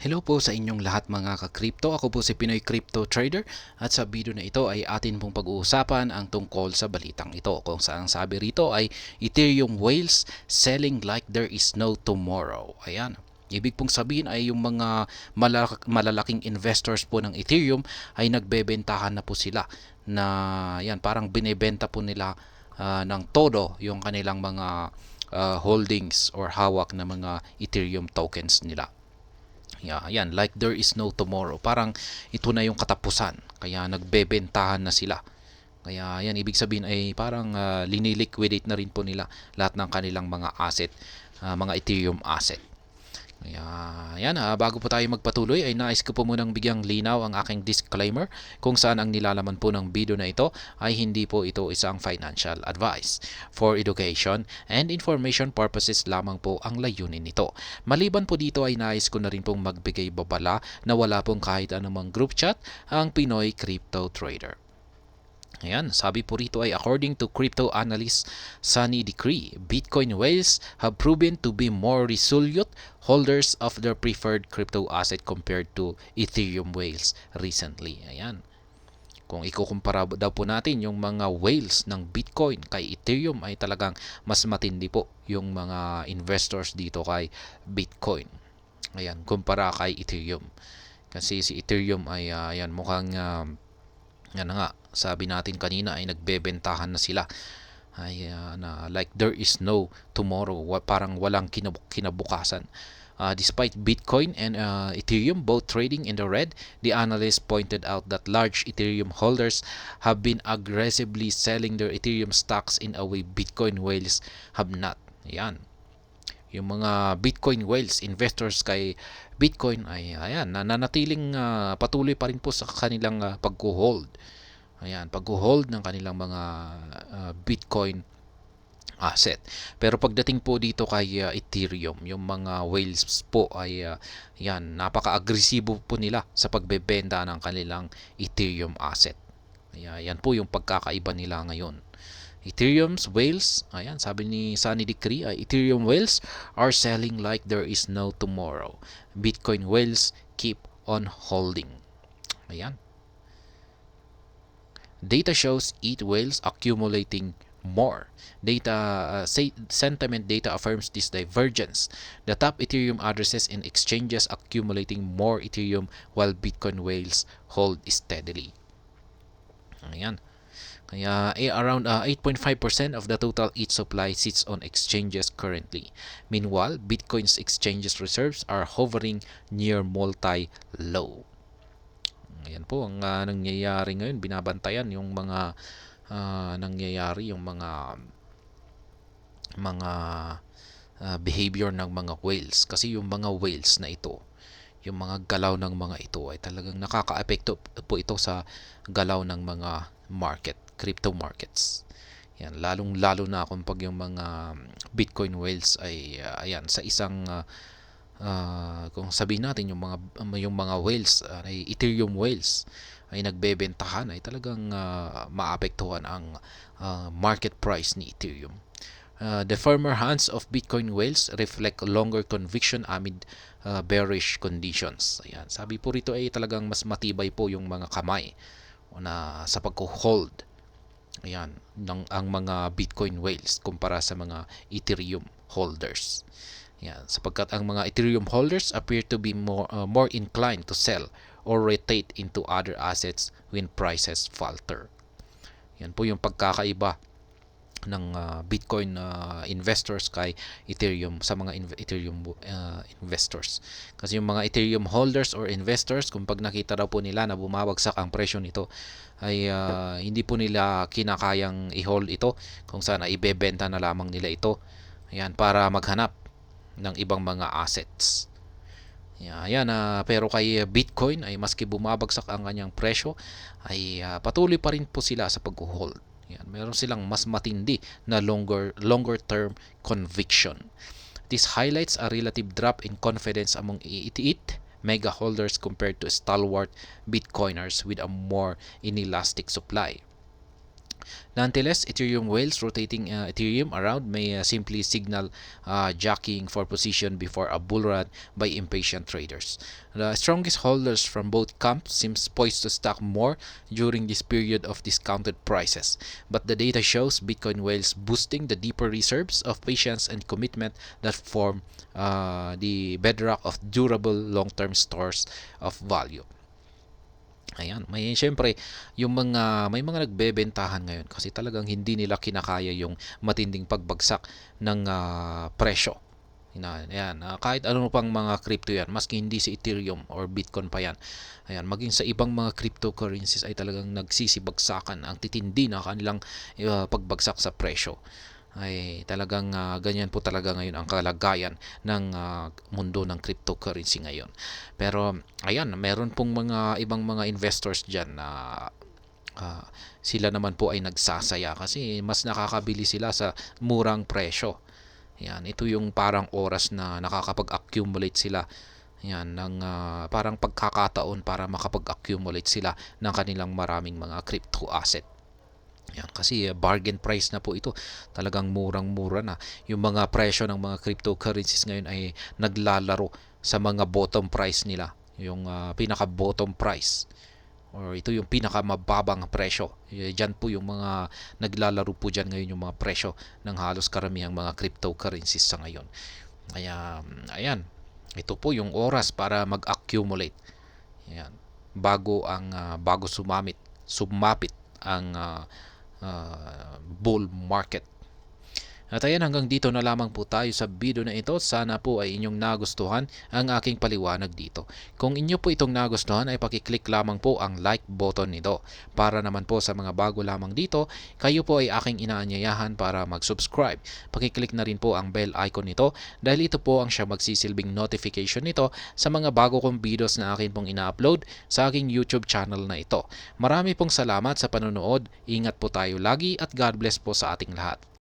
Hello po sa inyong lahat mga ka-crypto. Ako po si Pinoy Crypto Trader at sa video na ito ay atin pong pag-uusapan ang tungkol sa balitang ito kung saan sabi rito ay Ethereum whales selling like there is no tomorrow. Ayan. Ibig pong sabihin ay yung mga malalaking investors po ng Ethereum ay nagbebentahan na po sila na yan parang binebenta po nila ng todo yung kanilang mga holdings or hawak na mga Ethereum tokens nila. Yeah, yan, like there is no tomorrow. Parang ito na yung katapusan. Kaya nagbebentahan na sila. Kaya yan, ibig sabihin ay parang liniliquidate na rin po nila lahat ng kanilang mga asset, mga Ethereum asset. Kaya yan, bago po tayo magpatuloy ay nais ko po munang bigyang linaw ang aking disclaimer kung saan ang nilalaman po ng video na ito ay hindi po ito isang financial advice. For education and information purposes lamang po ang layunin nito. Maliban po dito ay nais ko na rin pong magbigay babala na wala pong kahit anumang group chat ang Pinoy Crypto Trader. Ayan, sabi po rito ay according to crypto analyst Sunny Decree, Bitcoin whales have proven to be more resolute holders of their preferred crypto asset compared to Ethereum whales recently. Ayan. Kung ikukumpara daw po natin yung mga whales ng Bitcoin kay Ethereum ay talagang mas matindi po yung mga investors dito kay Bitcoin. Ayan, kumpara kay Ethereum. Kasi si Ethereum ay ayan, mukhang yan nga, sabi natin kanina ay nagbebentahan na sila. Ay, like there is no tomorrow. Parang walang kinabukasan. Despite Bitcoin and Ethereum both trading in the red, the analyst pointed out that large Ethereum holders have been aggressively selling their Ethereum stocks in a way Bitcoin whales have not. Yan. Yung mga Bitcoin whales, investors kay Bitcoin ay ayan, nananatiling patuloy pa rin po sa kanilang pag-hold. Ayan, pag-hold ng kanilang mga Bitcoin asset. Pero pagdating po dito kay Ethereum, yung mga whales po ay yan, napaka-agresibo po nila sa pagbebenta ng kanilang Ethereum asset. Ayan, yan po yung pagkakaiba nila ngayon. Ethereum's whales, ayan, sabi ni Sunny Decree, Ethereum whales are selling like there is no tomorrow. Bitcoin whales keep on holding. Ayan. Data shows ETH whales accumulating more. Sentiment data affirms this divergence. The top Ethereum addresses in exchanges accumulating more Ethereum while Bitcoin whales hold steadily. Ayan. Kaya around 8.5% of the total ETH supply sits on exchanges currently. Meanwhile, Bitcoin's exchanges reserves are hovering near multi-low. Ayan po ang nangyayari ngayon. Binabantayan yung mga nangyayari, yung mga behavior ng mga whales. Kasi yung mga whales na ito, yung mga galaw ng mga ito ay talagang nakaka-apekto po ito sa galaw ng mga market, crypto markets. Yan, lalong-lalo na kung pag yung mga Bitcoin whales ay ayan sa isang kung sabihin natin yung mga whales ay Ethereum whales ay nagbebentahan ay talagang maapektuhan ang market price ni Ethereum. The firmer hands of Bitcoin whales reflect longer conviction amid bearish conditions. Ayan, sabi po rito ay talagang mas matibay po yung mga kamay na sa pag-hold. Ayan, ang mga Bitcoin whales kumpara sa mga Ethereum holders. Ayan, sapagkat ang mga Ethereum holders appear to be more inclined to sell or rotate into other assets when prices falter. Yan po yung pagkakaiba ng Bitcoin investors kay Ethereum sa mga Ethereum investors. Kasi yung mga Ethereum holders or investors, kung pag nakita daw po nila na bumabagsak ang presyo nito, ay hindi po nila kinakayang i-hold ito, kung saan ay ibebenta na lamang nila ito. Ayan, para maghanap ng ibang mga assets. Ayan, pero kay Bitcoin ay maski bumabagsak ang kanyang presyo ay patuloy pa rin po sila sa pag-hold. Yan, meron silang mas matindi na longer term conviction. This highlights a relative drop in confidence among ETH mega holders compared to stalwart Bitcoiners with a more inelastic supply. Nonetheless, Ethereum whales rotating Ethereum around may simply signal jockeying for position before a bull run by impatient traders. The strongest holders from both camps seems poised to stock more during this period of discounted prices, but the data shows Bitcoin whales boosting the deeper reserves of patience and commitment that form the bedrock of durable long-term stores of value. Ayan, siyempre may mga nagbebentahan ngayon kasi talagang hindi nila kinakaya yung matinding pagbagsak ng presyo. Ayan, kahit ano pang mga crypto yan, maski hindi si Ethereum or Bitcoin pa yan. Ayan, maging sa ibang mga cryptocurrencies ay talagang nagsisibagsakan ang titindi na kanilang pagbagsak sa presyo. Ay talagang ganyan po talaga ngayon ang kalagayan ng mundo ng cryptocurrency ngayon. Pero ayan, meron pong mga ibang mga investors diyan na sila naman po ay nagsasaya kasi mas nakakabili sila sa murang presyo. Yan, ito yung parang oras na nakakapag-accumulate sila yan ng parang pagkakataon para makapag-accumulate sila ng kanilang maraming mga crypto asset. Yan, kasi bargain price na po ito. Talagang murang-mura na. Yung mga presyo ng mga cryptocurrencies ngayon ay naglalaro sa mga bottom price nila. Yung pinaka-bottom price. Or ito yung pinakamababang presyo. Diyan po yung mga naglalaro po dyan ngayon yung mga presyo ng halos karamihang mga cryptocurrencies sa ngayon. Kaya, ayan. Ito po yung oras para mag-accumulate. Ayan. Bago sumapit ang bull market. At ayan, hanggang dito na lamang po tayo sa video na ito. Sana po ay inyong nagustuhan ang aking paliwanag dito. Kung inyo po itong nagustuhan ay pakiclick lamang po ang like button nito. Para naman po sa mga bago lamang dito, kayo po ay aking inaanyayahan para mag-subscribe. Pakiclick na rin po ang bell icon nito dahil ito po ang siya magsisilbing notification nito sa mga bago kong videos na akin pong ina-upload sa aking YouTube channel na ito. Marami pong salamat sa panonood. Ingat po tayo lagi at God bless po sa ating lahat.